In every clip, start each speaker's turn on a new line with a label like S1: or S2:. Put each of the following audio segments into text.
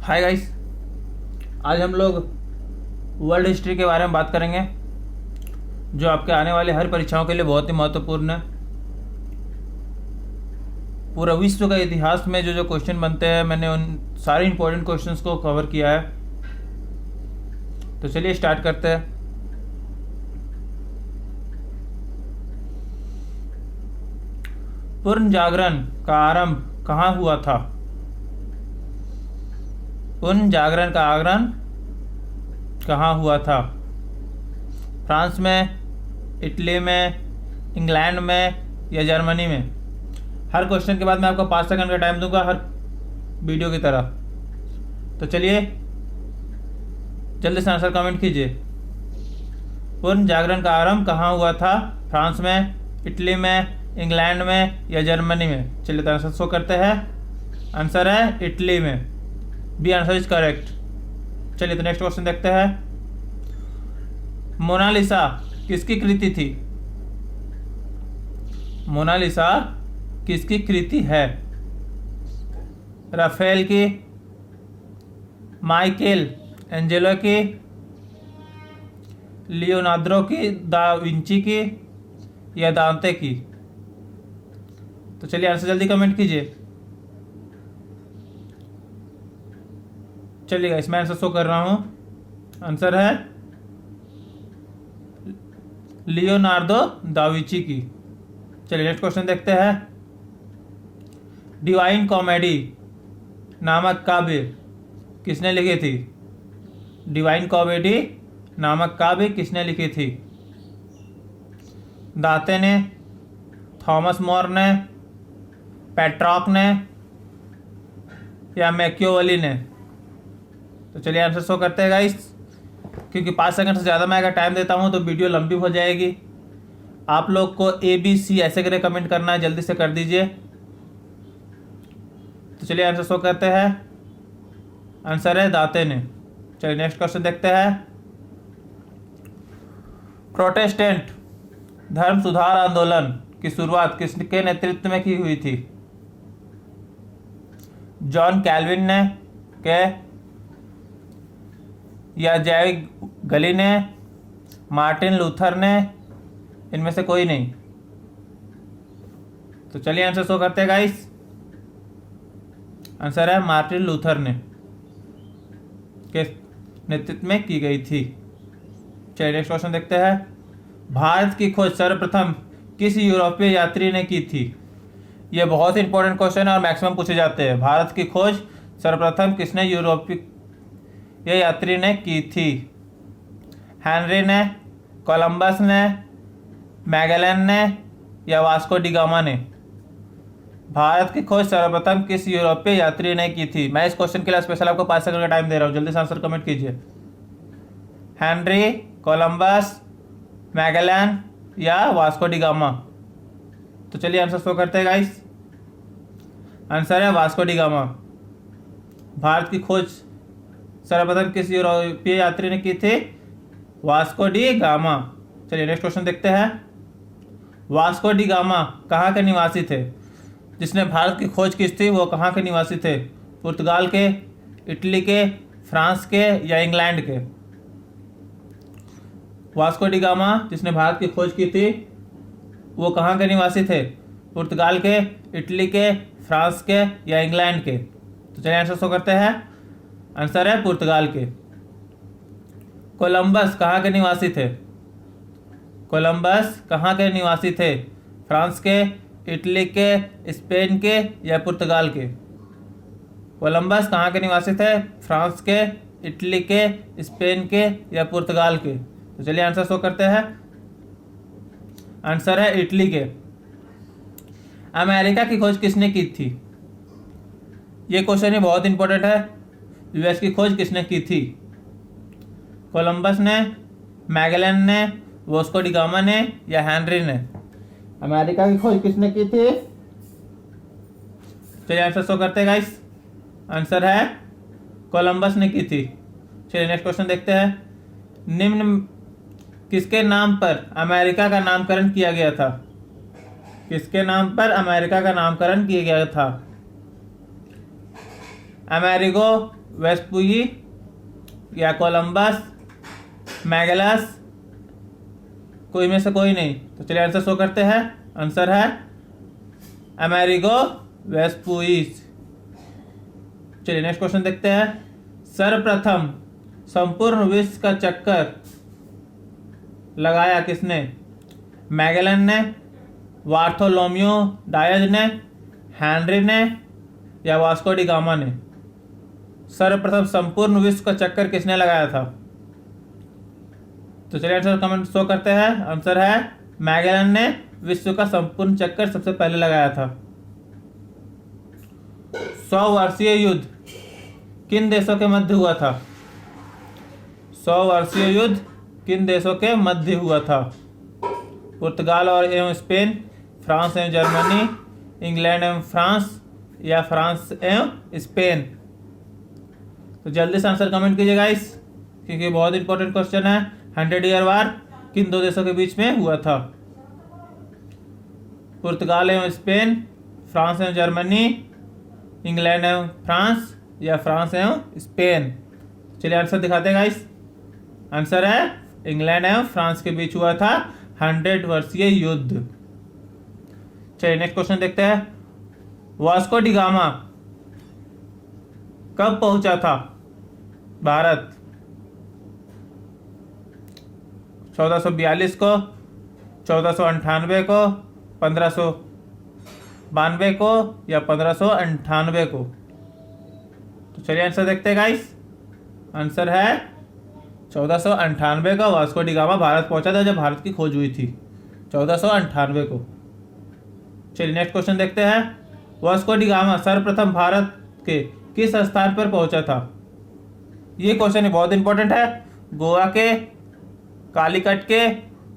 S1: Hi guys, आज हम लोग वर्ल्ड हिस्ट्री के बारे में बात करेंगे जो आपके आने वाले हर परीक्षाओं के लिए बहुत ही महत्वपूर्ण है। पूरा विश्व का इतिहास में जो जो क्वेश्चन बनते हैं, मैंने उन सारे इंपॉर्टेंट क्वेश्चंस को कवर किया है। तो चलिए स्टार्ट करते हैं। पूर्ण जागरण का आरंभ कहाँ हुआ था? पूर्ण जागरण का आगमन कहाँ हुआ था? फ्रांस में, इटली में, इंग्लैंड में या जर्मनी में? हर क्वेश्चन के बाद मैं आपको 5 सेकंड का टाइम दूंगा, हर वीडियो की तरह। तो चलिए जल्दी से आंसर कमेंट कीजिए। पूर्ण जागरण का आरंभ कहाँ हुआ था? फ्रांस में, इटली में, इंग्लैंड में या जर्मनी में? चलिए तो आंसर शो करते हैं। आंसर है इटली में। B answer is correct. चलिए तो नेक्स्ट क्वेश्चन देखते हैं। मोनालिसा किसकी कृति थी? मोनालिसा किसकी कृति है? राफेल की, माइकल एंजेलो की, लियोनार्डो की, दा विंची की या दांते की? तो चलिए आंसर जल्दी कमेंट कीजिए। चलिएगा, इसमें आंसर शो कर रहा हूं। आंसर है लियोनार्डो दा विंची की। चलिए नेक्स्ट क्वेश्चन देखते हैं। डिवाइन कॉमेडी नामक काव्य किसने लिखी थी? डिवाइन कॉमेडी नामक काव्य किसने लिखी थी? दांते ने, थॉमस मोर ने, पेट्रॉक ने या मैकियावेली ने? तो चलिए आंसर शो करते हैं गाइस। क्योंकि 5 सेकंड से ज़्यादा मैं अगर टाइम देता हूँ तो वीडियो लंबी हो जाएगी। आप लोग को ABC ऐसे करके कमेंट करना है, जल्दी से कर दीजिए। तो चलिए आंसर शो करते हैं। आंसर है दांते ने। चलिए नेक्स्ट क्वेश्चन देखते हैं। प्रोटेस्टेंट धर्म सुधार आंदोलन की शुरुआत किसके नेतृत्व में की हुई थी? जॉन कैल्विन ने के, या जैविक गली ने, मार्टिन लूथर ने? इनमें से कोई नहीं। तो चलिए आंसर शो करते हैं गाइस। आंसर है मार्टिन लूथर ने के नेतृत्व में की गई थी। चलिए नेक्स्ट क्वेश्चन देखते हैं। भारत की खोज सर्वप्रथम किस यूरोपीय यात्री ने की थी? यह बहुत इंपॉर्टेंट क्वेश्चन है और मैक्सिमम पूछे जाते हैं। भारत की खोज सर्वप्रथम किसने यूरोपीय यह यात्री ने की थी? हेनरी ने, कोलंबस ने, मैगेलन ने या वास्को डी गामा ने? भारत की खोज सर्वप्रथम किस यूरोपीय यात्री ने की थी? मैं इस क्वेश्चन के लिए स्पेशल आपको 5 सेकंड का टाइम दे रहा हूँ, जल्दी से आंसर कमेंट कीजिए। हेनरी, कोलंबस, मैगेलन या वास्को डी गामा? तो चलिए आंसर शो करते हैं गाइस। आंसर है वास्को डी गामा। भारत की खोज सर्वप्रथम किस यूरोपीय यात्री ने की थी? Vasco D gamma. चलिए नेक्स्ट क्वेश्चन देखते हैं। वास्को डी गामा कहाँ के निवासी थे? जिसने भारत की खोज की थी वो कहाँ के निवासी थे? पुर्तगाल के, इटली के, फ्रांस के या इंग्लैंड के? वास्को डी गामा जिसने भारत की खोज की थी वो कहाँ के निवासी थे? पुर्तगाल के, इटली के, फ्रांस के या इंग्लैंड के? तो चलिए आंसर शो करते हैं। आंसर है पुर्तगाल के। कोलंबस कहाँ के निवासी थे? कोलंबस कहाँ के निवासी थे? फ्रांस के, इटली के, स्पेन के या पुर्तगाल के? कोलंबस कहाँ के निवासी थे? फ्रांस के, इटली के, स्पेन के या पुर्तगाल के? तो चलिए आंसर शो करते हैं। आंसर है इटली के। अमेरिका की खोज किसने की थी? ये क्वेश्चन ही बहुत इंपॉर्टेंट है। यूएस की खोज किसने की थी? कोलंबस ने, मैगेलन ने, वास्को डी गामा ने या हेनरी ने? अमेरिका की खोज किसने की थी? चलिए आंसर शो करते हैं गाइस। आंसर है कोलंबस ने की थी। चलिए नेक्स्ट क्वेश्चन देखते हैं। निम्न किसके नाम पर अमेरिका का नामकरण किया गया था? किसके नाम पर अमेरिका का नामकरण किया गया था? अमेरिगो वेस्पुई या कोलंबस, मैगेलस, कोई में से कोई नहीं। तो चलिए आंसर शो करते हैं। आंसर है अमेरिगो वेस्पुइस। चलिए नेक्स्ट क्वेश्चन देखते हैं। सर्वप्रथम संपूर्ण विश्व का चक्कर लगाया किसने? मैगेलन ने, बार्थोलोम्यू डायज ने, हेनरी ने या वास्को डी गामा ने? सर्वप्रथम संपूर्ण विश्व का चक्कर किसने लगाया था? तो चलिए आंसर कमेंट शो करते हैं। आंसर है मैगेलन ने विश्व का संपूर्ण चक्कर सबसे पहले लगाया था। 100 वर्षीय युद्ध किन देशों के मध्य हुआ था? 100 वर्षीय युद्ध किन देशों के मध्य हुआ था? पुर्तगाल और एवं स्पेन, फ्रांस एवं जर्मनी, इंग्लैंड एवं फ्रांस या फ्रांस एवं स्पेन? तो जल्दी से आंसर कमेंट कीजिए गाइस, क्योंकि बहुत इंपॉर्टेंट क्वेश्चन है। 100 ईयर वार किन दो देशों के बीच में हुआ था? पुर्तगाल एवं स्पेन, फ्रांस एवं जर्मनी, इंग्लैंड एवं फ्रांस या फ्रांस एवं स्पेन? चलिए आंसर दिखाते हैं गाइस। आंसर है इंग्लैंड एवं फ्रांस के बीच हुआ था 100 वर्षीय युद्ध। चलिए नेक्स्ट क्वेश्चन देखते हैं। वास्को डी गामा कब पहुंचा था भारत? 1442 को, 1498 को, 1592 को या 1598 को? तो चलिए आंसर देखते हैं गाइस। आंसर है 1498 का वास्को डी गामा भारत पहुंचा था जब भारत की खोज हुई थी 1498 को। चलिए नेक्स्ट क्वेश्चन देखते हैं। वास्को डी गामा सर्वप्रथम भारत के किस स्थान पर पहुंचा था? ये क्वेश्चन बहुत इंपॉर्टेंट है। गोवा के, कालीकट के,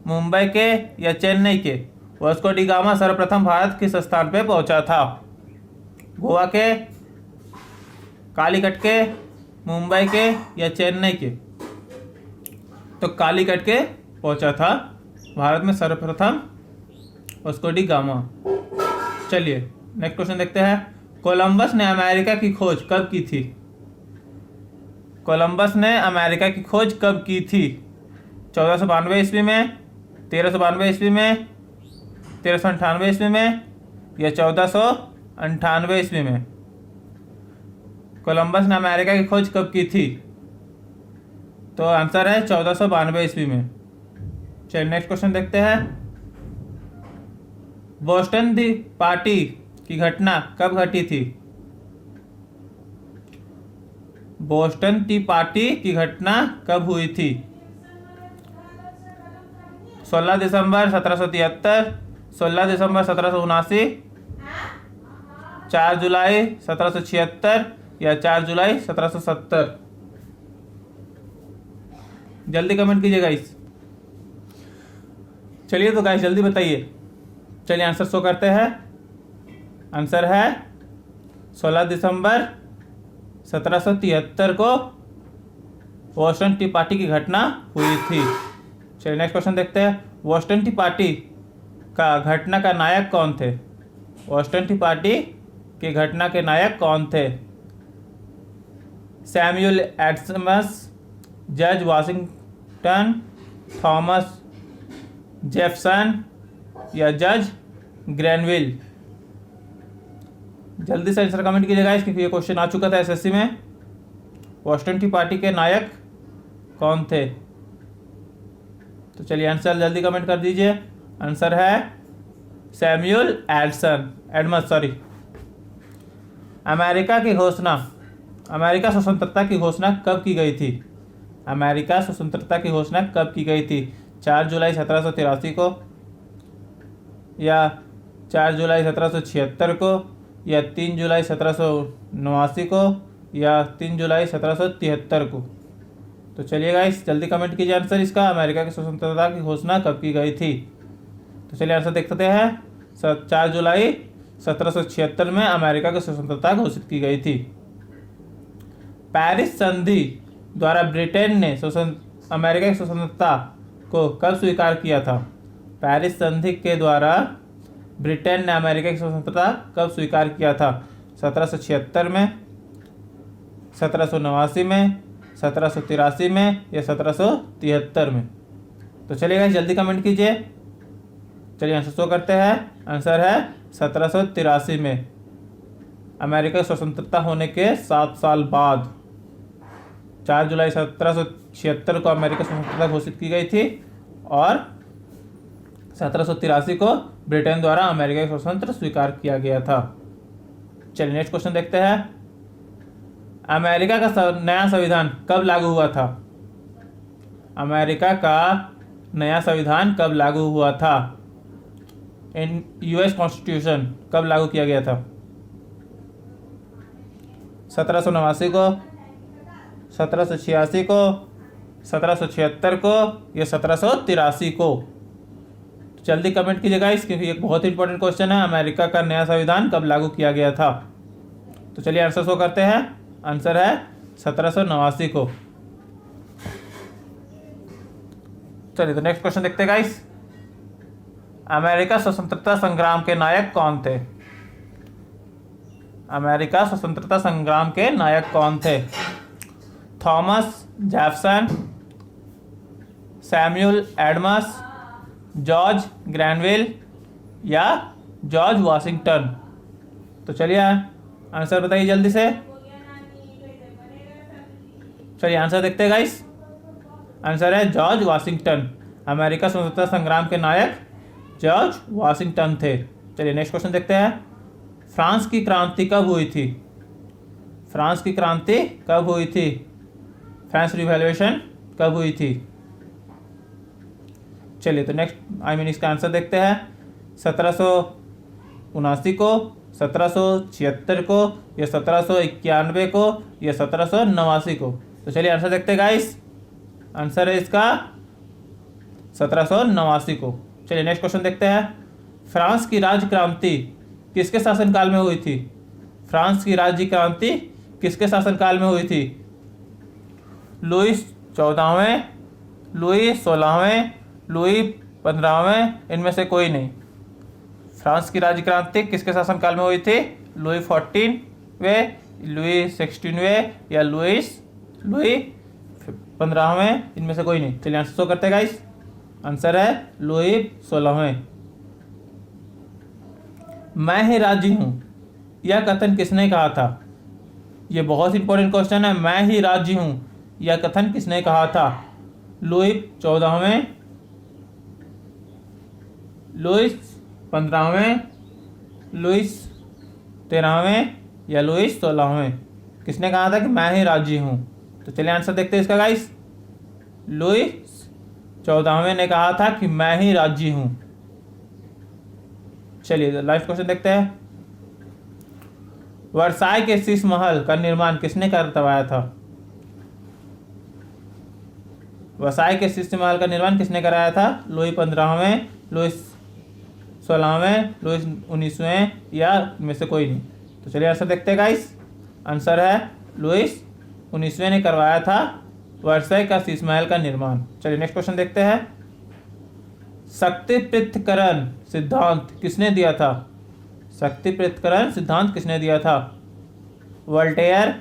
S1: मुंबई के या चेन्नई के? वास्को डी गामा सर्वप्रथम भारत किस स्थान पर पहुंचा था? गोवा के, कालीकट के, मुंबई के या चेन्नई के? तो कालीकट के पहुंचा था भारत में सर्वप्रथम वास्को डी गामा। चलिए नेक्स्ट क्वेश्चन देखते हैं। कोलंबस ने अमेरिका की खोज कब की थी? कोलंबस ने अमेरिका की खोज कब की थी? 1492 ईस्वी में, 1392 ईस्वी में, 1398 ईस्वी में या 1498 ईस्वी में? कोलंबस ने अमेरिका की खोज कब की थी? तो आंसर है 1492 ईस्वी में। चलिए नेक्स्ट क्वेश्चन देखते हैं। बोस्टन टी पार्टी की घटना कब घटी थी? बोस्टन टी पार्टी की घटना कब हुई थी? 16 दिसंबर 1773, 16 दिसंबर 1779, 4 जुलाई 1776 या 4 जुलाई 1770? जल्दी कमेंट कीजिए गाइस। चलिए तो गाइस जल्दी बताइए। चलिए आंसर शो करते हैं। आंसर है 16 दिसंबर 1773 को बोस्टन टी पार्टी की घटना हुई थी। चलिए नेक्स्ट क्वेश्चन देखते हैं। बोस्टन टी पार्टी का घटना का नायक कौन थे? बोस्टन टी पार्टी की घटना के नायक कौन थे? Samuel Adams, George Washington, Thomas Jefferson या जज ग्रैनविल? जल्दी से आंसर कमेंट कीजिएगा गाइस, क्योंकि ये क्वेश्चन आ चुका था एसएससी में। बोस्टन टी पार्टी के नायक कौन थे? तो चलिए आंसर जल्दी कमेंट कर दीजिए। आंसर है सैमुअल एडम्स। अमेरिका की घोषणा, अमेरिका स्वतंत्रता की घोषणा कब की गई थी? अमेरिका स्वतंत्रता की घोषणा कब की गई थी? 4 जुलाई 1783 को या 4 जुलाई 1776 को या 3 जुलाई 1789 को या 3 जुलाई 1773 को? तो चलिए गाइस जल्दी कमेंट कीजिए आंसर इसका। अमेरिका की स्वतंत्रता की घोषणा कब की गई थी? तो चलिए आंसर देखते हैं। 4 जुलाई 1776 में अमेरिका की स्वतंत्रता घोषित की गई थी। पेरिस संधि द्वारा ब्रिटेन ने अमेरिका की स्वतंत्रता को कब स्वीकार किया था? पेरिस संधि के द्वारा ब्रिटेन ने अमेरिका की स्वतंत्रता कब स्वीकार किया था? 1776 में, 1789 में, 1783 में या 1773 में? तो चलिए गाइस जल्दी कमेंट कीजिए। चलिए आंसर शो करते हैं। आंसर है 1783 में। अमेरिका की स्वतंत्रता होने के 7 साल बाद 4 जुलाई 1776 को अमेरिका स्वतंत्रता घोषित की गई थी और 1783 को ब्रिटेन द्वारा अमेरिका का स्वतंत्र स्वीकार किया गया था। चलिए नेक्स्ट क्वेश्चन देखते हैं। अमेरिका का नया संविधान कब लागू हुआ था? अमेरिका का नया संविधान कब लागू हुआ था? इन यूएस कॉन्स्टिट्यूशन कब लागू किया गया था? 1789 को, 1786 को, 1776 को या 1783 को? जल्दी कमेंट कीजिए गाइस, क्योंकि एक बहुत इंपॉर्टेंट क्वेश्चन है। अमेरिका का नया संविधान कब लागू किया गया था? तो चलिए आंसर शो करते हैं। आंसर है 1789 को। चलिए तो नेक्स्ट क्वेश्चन देखते हैं गाइस। अमेरिका स्वतंत्रता संग्राम के नायक कौन थे? अमेरिका स्वतंत्रता संग्राम के नायक कौन थे? Thomas Jefferson, Samuel Adams, George Granville या जॉर्ज वाशिंगटन? तो चलिए आंसर बताइए जल्दी से। चलिए आंसर देखते हैं गाइस। आंसर है जॉर्ज वाशिंगटन। अमेरिका स्वतंत्रता संग्राम के नायक जॉर्ज वाशिंगटन थे। चलिए नेक्स्ट क्वेश्चन देखते हैं। फ्रांस की क्रांति कब हुई थी? फ्रांस की क्रांति कब हुई थी? फ्रांस रिवॉल्यूशन कब हुई थी? चलिए तो नेक्स्ट इसका आंसर देखते हैं। 1779 को, 1776 को या 1791 को या 1789 को? तो चलिए आंसर देखते हैं गाइस। आंसर है इसका 1789 को। चलिए नेक्स्ट क्वेश्चन देखते हैं। फ्रांस की राज्य क्रांति किसके शासनकाल में हुई थी? फ्रांस की राज्य क्रांति किसके शासनकाल में हुई थी? लुईस 14वें, लुईस 16वें, लुई 15वें, इनमें से कोई नहीं। फ्रांस की राज्य क्रांति किसके शासनकाल में हुई थी? लुई 14वें, लुई 16वें या लुई 15वें, इनमें से कोई नहीं। चलिए आंसर शो करते हैं गाइस। आंसर है लुई 16वें। मैं ही राज्य हूं, यह कथन किसने कहा था? यह बहुत इंपॉर्टेंट क्वेश्चन है। मैं ही राज्य हूं, यह कथन किसने कहा था? लुई 14वें, लुईस 15वें, लुईस 13वें या लुईस 16वें? किसने कहा था कि मैं ही राज्य हूं? तो चलिए आंसर देखते हैं इसका गाइस। लुईस 14वें ने कहा था कि मैं ही राज्य हूं। चलिए लास्ट क्वेश्चन देखते हैं। वर्साई के शीश महल का निर्माण किसने करवाया था? वर्साई के शीश महल का निर्माण किसने कराया था? लुई 15वें, लुईस 16वें, लुईस 19वें या इनमें से कोई नहीं? तो चलिए आंसर देखते हैं गाइस। आंसर है लुईस 19वें ने करवाया था वर्साई का शीश महल का निर्माण। चलिए नेक्स्ट क्वेश्चन देखते हैं। शक्ति पृथक्करण सिद्धांत किसने दिया था? शक्ति पृथक्करण सिद्धांत किसने दिया था? वोल्टेयर,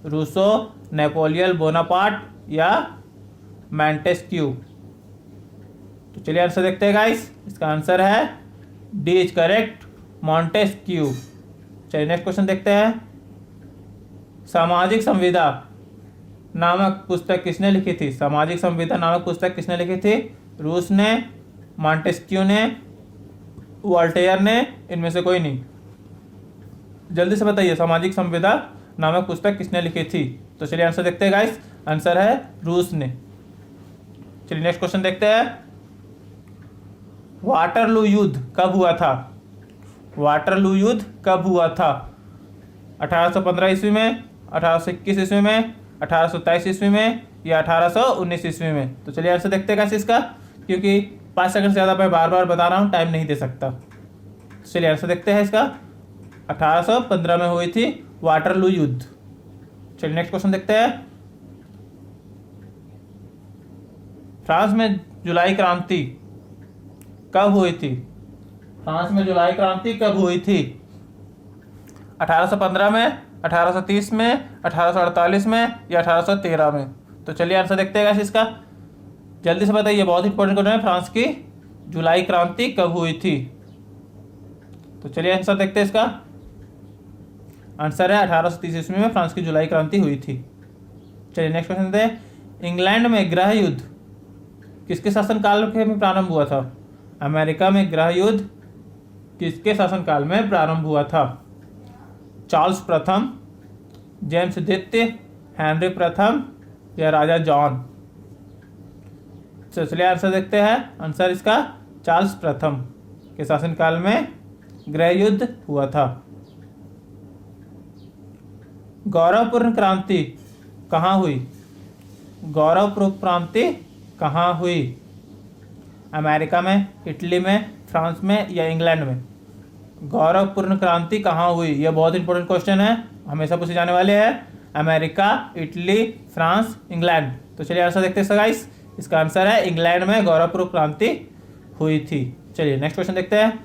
S1: रूसो, नेपोलियन बोनापार्ट या मॉन्टेस्क्यू? तो चलिए आंसर देखते हैं गाइस। इसका आंसर है डी इज करेक्ट, मॉन्टेस्क्यू। चलिए नेक्स्ट क्वेश्चन देखते हैं। सामाजिक संविदा नामक पुस्तक किसने लिखी थी? सामाजिक संविदा नामक पुस्तक किसने लिखी थी? रूस ने, मॉन्टेस्क्यू ने, वोल्टेयर ने, इनमें से कोई नहीं? जल्दी से बताइए सामाजिक संविदा नामक पुस्तक किसने लिखी थी? तो चलिए आंसर देखते हैं गाइस। आंसर है रूस ने। चलिए नेक्स्ट क्वेश्चन देखते हैं। वाटरलू युद्ध कब हुआ था? वाटरलू युद्ध कब हुआ था? 1815 ईस्वी में, 1821 ईस्वी में, 1823 ईस्वी में या 1819 ईस्वी में? तो चलिए आंसर देखते हैं गाइस इसका, क्योंकि 5 सेकंड से ज़्यादा मैं बार बार बता रहा हूँ, टाइम नहीं दे सकता। चलिए आंसर देखते हैं इसका। 1815 में हुई थी वाटरलू युद्ध। चलिए नेक्स्ट क्वेश्चन देखते हैं। फ्रांस में जुलाई क्रांति कब हुई थी? फ्रांस में जुलाई क्रांति कब हुई थी? 1815 में, 1830 में, 1848 में या 1813 में? तो चलिए आंसर देखते हैं इसका। जल्दी से बताइए, बहुत इंपॉर्टेंट क्वेश्चन है। फ्रांस की जुलाई क्रांति कब हुई थी? तो चलिए आंसर देखते हैं इसका। आंसर है 1830 ईस्वी में फ्रांस की जुलाई क्रांति हुई थी। चलिए नेक्स्ट क्वेश्चन देते हैं। इंग्लैंड में गृह युद्ध किसके शासनकाल में प्रारंभ हुआ था? अमेरिका में गृह युद्ध किसके शासनकाल में प्रारंभ हुआ था? चार्ल्स प्रथम, जेम्स द्वितीय, हेनरी प्रथम या राजा जॉन? चलिए आंसर देखते हैं। आंसर इसका चार्ल्स प्रथम के शासनकाल में गृह युद्ध हुआ था। गौरवपूर्ण क्रांति कहाँ हुई? गौरवपूर्ण क्रांति कहाँ हुई? अमेरिका में, इटली में, फ्रांस में या इंग्लैंड में? गौरवपूर्ण क्रांति कहाँ हुई? यह बहुत इंपॉर्टेंट क्वेश्चन है, हमेशा पूछे जाने वाले हैं। America, Italy, France, England. तो चलिए आंसर देखते हैं गाइस। इसका आंसर है इंग्लैंड में गौरवपूर्ण क्रांति हुई थी। चलिए नेक्स्ट क्वेश्चन देखते हैं।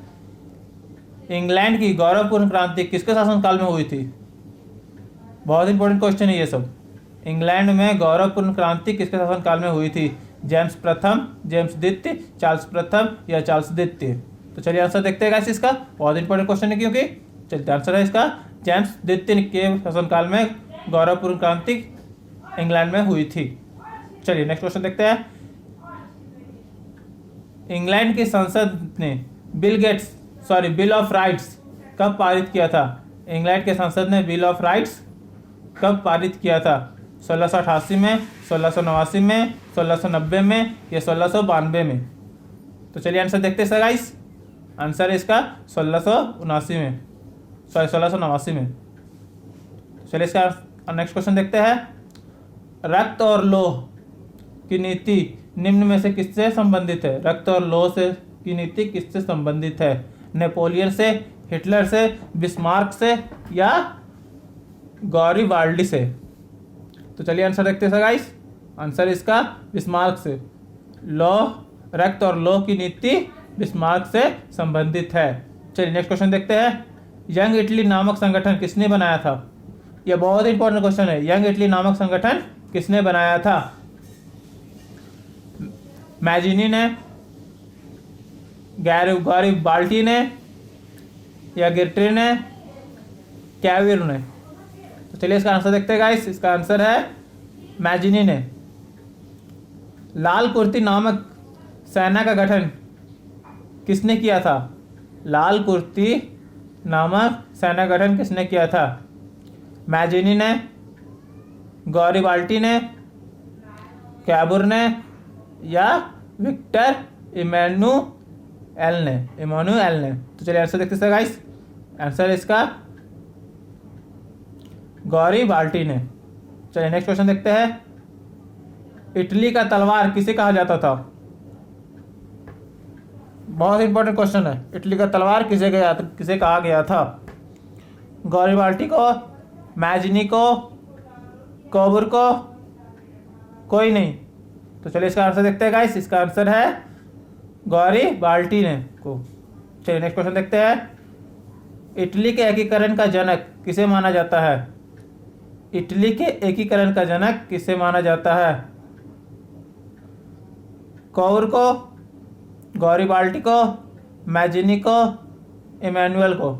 S1: इंग्लैंड की गौरवपूर्ण क्रांति किसके शासनकाल में हुई थी? बहुत इंपॉर्टेंट क्वेश्चन है ये सब। इंग्लैंड में गौरवपूर्ण क्रांति किसके शासनकाल में हुई थी? जेम्स प्रथम, जेम्स द्वितीय, चार्ल्स प्रथम या चार्ल्स द्वितीय? तो चलिए आंसर देखते हैं गाइस इसका। बहुत इंपॉर्टेंट क्वेश्चन है क्योंकि। चलिए आंसर है इसका जेम्स द्वितीय के शासनकाल में गौरवपूर्ण क्रांति इंग्लैंड में हुई थी। चलिए नेक्स्ट क्वेश्चन देखते हैं। इंग्लैंड की संसद ने बिल ऑफ राइट्स कब पारित किया था? इंग्लैंड के संसद ने बिल ऑफ राइट्स कब पारित किया था? 1688 में, 1689 में, 1690 में या 1692 में? तो चलिए आंसर देखते हैं गाइस। आंसर है इसका 1689 में, 1689 में। चलिए इसका नेक्स्ट क्वेश्चन देखते हैं। रक्त और लौह की नीति निम्न में से किससे संबंधित है? रक्त और लौह से की नीति किससे संबंधित है? नेपोलियन से, हिटलर से, बिस्मार्क से या गॉरिबाल्डी से? तो चलिए आंसर देखते हैं गाइस। आंसर इसका बिस्मार्क से। रक्त और लौह की नीति बिस्मार्क से संबंधित है। चलिए नेक्स्ट क्वेश्चन देखते हैं। यंग इटली नामक संगठन किसने बनाया था? यह बहुत इंपॉर्टेंट क्वेश्चन है। यंग इटली नामक संगठन किसने बनाया था? मैजिनी ने, गैरिबाल्डी ने या गिर्टी ने, कैविर ने? तो चलिए इसका आंसर देखते हैं गाइस। इसका आंसर है मैजिनी ने। लाल कुर्ती नामक सेना का गठन किसने किया था? लाल कुर्ती नामक सेना का गठन किसने किया था? मैजिनी ने, गॉरिबाल्डी ने, कैबुर ने या विक्टर इमैनुएल ने? तो चलिए आंसर देखते हैं गाइस। आंसर इसका गॉरिबाल्डी ने। चलिए नेक्स्ट क्वेश्चन देखते हैं। इटली का तलवार किसे कहा जाता था? बहुत इंपॉर्टेंट क्वेश्चन है। इटली का तलवार किसे कहा गया था? गॉरिबाल्डी को, मैजिनी को, कैबुर को, कोई नहीं? तो चलिए इसका आंसर देखते हैं गाइस। इसका आंसर है गॉरिबाल्डी ने को। चलिए नेक्स्ट क्वेश्चन देखते हैं। इटली के एकीकरण का जनक किसे माना जाता है? इटली के एकीकरण का जनक किसे माना जाता है? कैबुर को, गॉरिबाल्डी को, मैजिनी को, इमैनुएल को?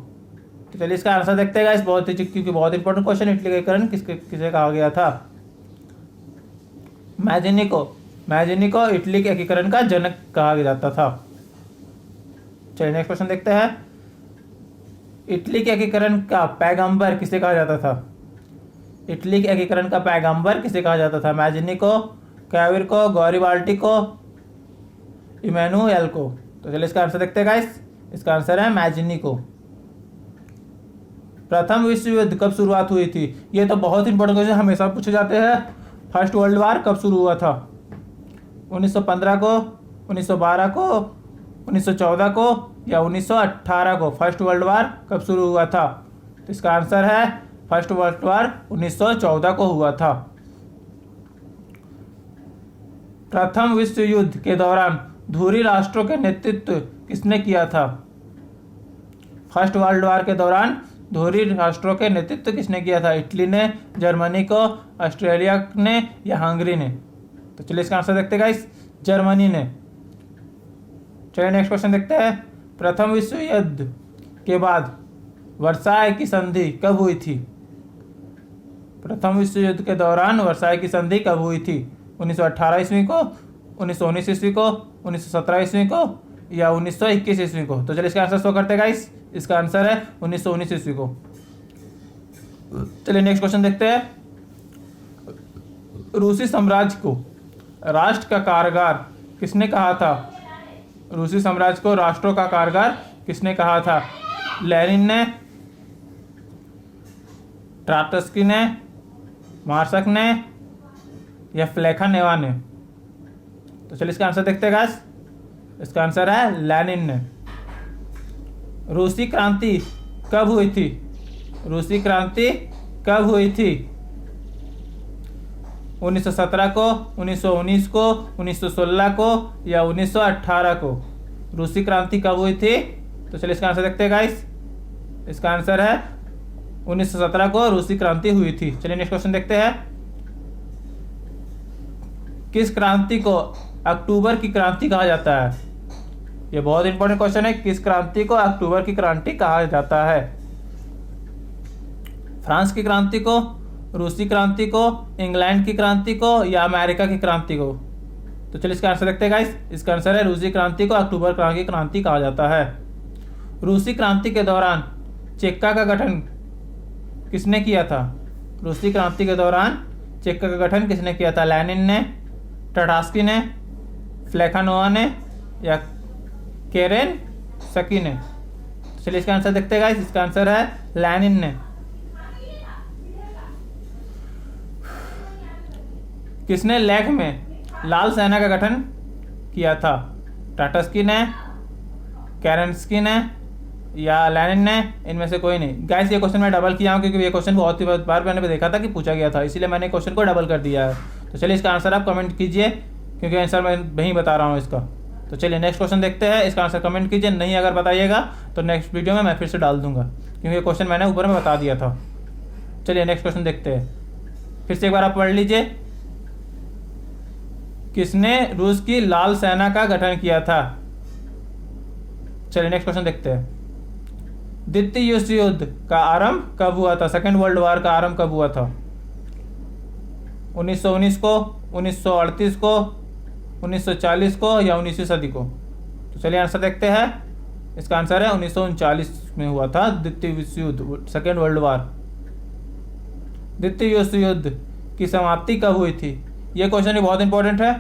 S1: तो चलिए इसका आंसर देखते हैं गाइस। क्योंकि बहुत इंपॉर्टेंट क्वेश्चन। इटली का एकीकरण किसे कहा गया था? मैजिनी को इटली के एकीकरण का जनक कहा जाता था। चलिए नेक्स्ट क्वेश्चन देखते हैं। इटली के एकीकरण का पैगंबर किसे कहा जाता था? इटली के एकीकरण का पैगंबर किसे कहा जाता था? मैजिनी को, कैविर को, गॉरिबाल्डी को, इमैनुएल को? तो चलिए इसका आंसर देखते हैं गाइस। इसका आंसर है मैजिनी को। प्रथम विश्व युद्ध कब शुरुआत हुई थी? ये तो बहुत इंपॉर्टेंट क्वेश्चन हमेशा पूछे जाते हैं। फर्स्ट वर्ल्ड वार कब शुरू हुआ था? 1915 को, 1912 को, 1914 को या 1918 को? फर्स्ट वर्ल्ड वार कब शुरू हुआ था? तो इसका आंसर है फर्स्ट वर्ल्ड वार 1914 को हुआ था। प्रथम विश्व युद्ध के दौरान धुरी राष्ट्रों के नेतृत्व किसने किया था? फर्स्ट वर्ल्ड वार के दौरान धुरी राष्ट्रों के नेतृत्व किसने किया था? इटली ने, जर्मनी को, ऑस्ट्रेलिया ने या हंगरी ने? तो चलिए इसका आंसर देखते हैं गाइस, जर्मनी ने। चलिए नेक्स्ट क्वेश्चन देखते हैं। प्रथम विश्व युद्ध के बाद वर्साय की संधि कब हुई थी? प्रथम विश्व युद्ध के दौरान वर्साय की संधि कब हुई थी? 1918 ईस्वी को, 1919 ईस्वी को, 1917 ईस्वी को या 1921 ईस्वी को? तो चलिए इसका आंसर शो करते हैं गाइस, इसका आंसर है 1919 ईस्वी को। चलिए नेक्स्ट क्वेश्चन देखते हैं। रूसी साम्राज्य को राष्ट्र का कारागार किसने कहा था? रूसी साम्राज्य को राष्ट्रों का कारागार किसने कहा था? लेनिन ने, ट्राटस्की ने, मार्शक ने या प्लेखानेवा ने? तो चलिए इसका आंसर देखते हैं गाइस, इसका आंसर है लेनिन ने। रूसी क्रांति कब हुई थी? रूसी क्रांति कब हुई थी? 1917 को, 1919 को, 1916 को या 1918 को? रूसी क्रांति कब हुई थी? तो चलिए इसका आंसर देखते हैं गाइस, इसका आंसर है 1917 को रूसी क्रांति हुई थी। चलिए नेक्स्ट क्वेश्चन देखते हैं। किस क्रांति को अक्टूबर की क्रांति कहा जाता है? ये बहुत इंपॉर्टेंट क्वेश्चन है। किस क्रांति को अक्टूबर की क्रांति कहा जाता है? फ्रांस की क्रांति को, रूसी क्रांति को, इंग्लैंड की क्रांति को या अमेरिका की क्रांति को? तो चलिए इसका आंसर देखते हैं गाइस, इसका आंसर है रूसी क्रांति को अक्टूबर की क्रांति कहा जाता है। रूसी क्रांति के दौरान चेक्का का गठन किसने किया था? रूसी क्रांति के दौरान चेक्का का गठन किसने किया था? लेनिन ने, ट्राटस्की ने, प्लेखानोवा ने या केरेनस्की ने? चलिए इसका आंसर देखते हैं गाइस, इसका आंसर है लेनिन ने। किसने लेह में लाल सेना का गठन किया था? ट्राटस्की ने, केरेनस्की ने या लेनिन ने? इनमें से कोई नहीं। गाइस ये क्वेश्चन मैं डबल किया हूँ क्योंकि ये क्वेश्चन बहुत ही बार मैंने देखा था कि पूछा गया था, इसीलिए मैंने क्वेश्चन को डबल कर दिया है। तो चलिए इसका आंसर आप कमेंट कीजिए क्योंकि आंसर मैं वहीं बता रहा हूँ इसका। तो चलिए नेक्स्ट क्वेश्चन देखते हैं, इसका आंसर कमेंट कीजिए, नहीं अगर बताइएगा तो नेक्स्ट वीडियो में मैं फिर से डाल दूंगा क्योंकि ये क्वेश्चन मैंने ऊपर में बता दिया था। चलिए नेक्स्ट क्वेश्चन देखते हैं, फिर से एक बार आप पढ़ लीजिए। किसने रूस की लाल सेना का गठन किया था? चलिए नेक्स्ट क्वेश्चन देखते हैं। द्वितीय विश्व युद्ध का आरंभ कब हुआ था? सेकेंड वर्ल्ड वॉर का आरंभ कब हुआ था? 1919 को, 1938 को, 1940 को या 19वीं सदी को? तो चलिए आंसर देखते हैं, इसका आंसर है 1939 में हुआ था द्वितीय विश्व युद्ध, सेकेंड वर्ल्ड वॉर। द्वितीय विश्व युद्ध की समाप्ति कब हुई थी? ये क्वेश्चन भी बहुत इंपॉर्टेंट है।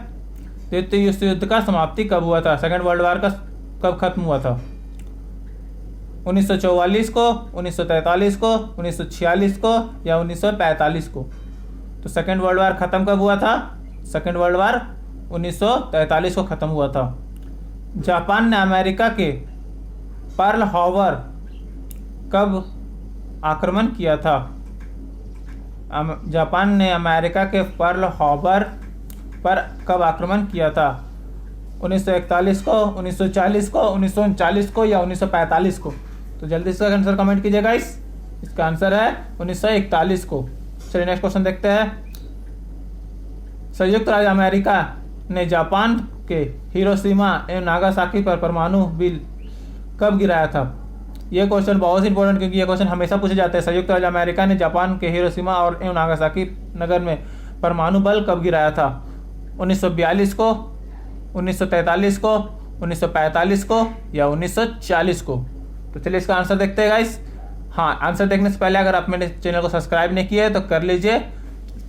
S1: द्वितीय विश्व युद्ध का समाप्ति कब हुआ था? सेकेंड वर्ल्ड वॉर का कब खत्म हुआ था? 1944 को, 1943 को, 1946 को या 1945 को? तो सेकेंड वर्ल्ड वॉर खत्म कब हुआ था? सेकेंड वर्ल्ड वॉर 1943 को खत्म हुआ था। जापान ने अमेरिका के पर्ल हार्बर कब आक्रमण किया था? जापान ने अमेरिका के पर्ल हार्बर पर कब आक्रमण किया था? 1941 को, 1940 को, 1939 को या 1945 को? तो जल्दी से आंसर कमेंट कीजिए गाइस, इसका आंसर है 1941 को। चलिए नेक्स्ट क्वेश्चन देखते हैं। संयुक्त राज्य अमेरिका ने जापान के हिरोशिमा एवं नागासाकी पर परमाणु बिल कब गिराया था? यह क्वेश्चन बहुत इंपॉर्टेंट क्योंकि यह क्वेश्चन हमेशा पूछे जाते हैं। संयुक्त राज्य अमेरिका ने जापान के हिरोशिमा और एवं नागासाकी नगर में परमाणु बल कब गिराया था? 1942 को, 1943 को, 1945 को या 1940 को? तो चलिए इसका आंसर देखते हैं गाइस। हाँ, आंसर देखने से पहले अगर आप मेरे चैनल को सब्सक्राइब नहीं किया है तो कर लीजिए,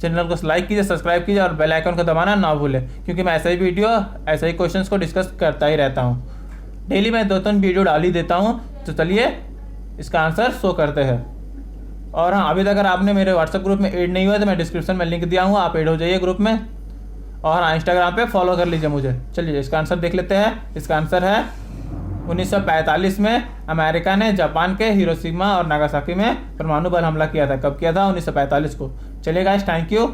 S1: चैनल को लाइक कीजिए, सब्सक्राइब कीजिए और बेल आइकन को दबाना ना भूलें क्योंकि मैं ऐसे ही वीडियो, ऐसे ही क्वेश्चंस को डिस्कस करता ही रहता हूँ। डेली मैं 2-3 वीडियो डाल ही देता हूँ। तो चलिए इसका आंसर शो करते हैं। और हाँ, अभी तक अगर आपने मेरे व्हाट्सएप ग्रुप में ऐड नहीं हुआ तो मैं डिस्क्रिप्शन में लिंक दिया हूँ, आप ऐड हो जाइए ग्रुप में। और हाँ, इंस्टाग्राम पे फॉलो कर लीजिए मुझे। चलिए इसका आंसर देख लेते हैं। इसका आंसर है 1945 में अमेरिका ने जापान के हिरोशिमा और नागासाकी में परमाणु बल हमला किया था। कब किया था? 1945 को। चलिए गाइस, थैंक यू।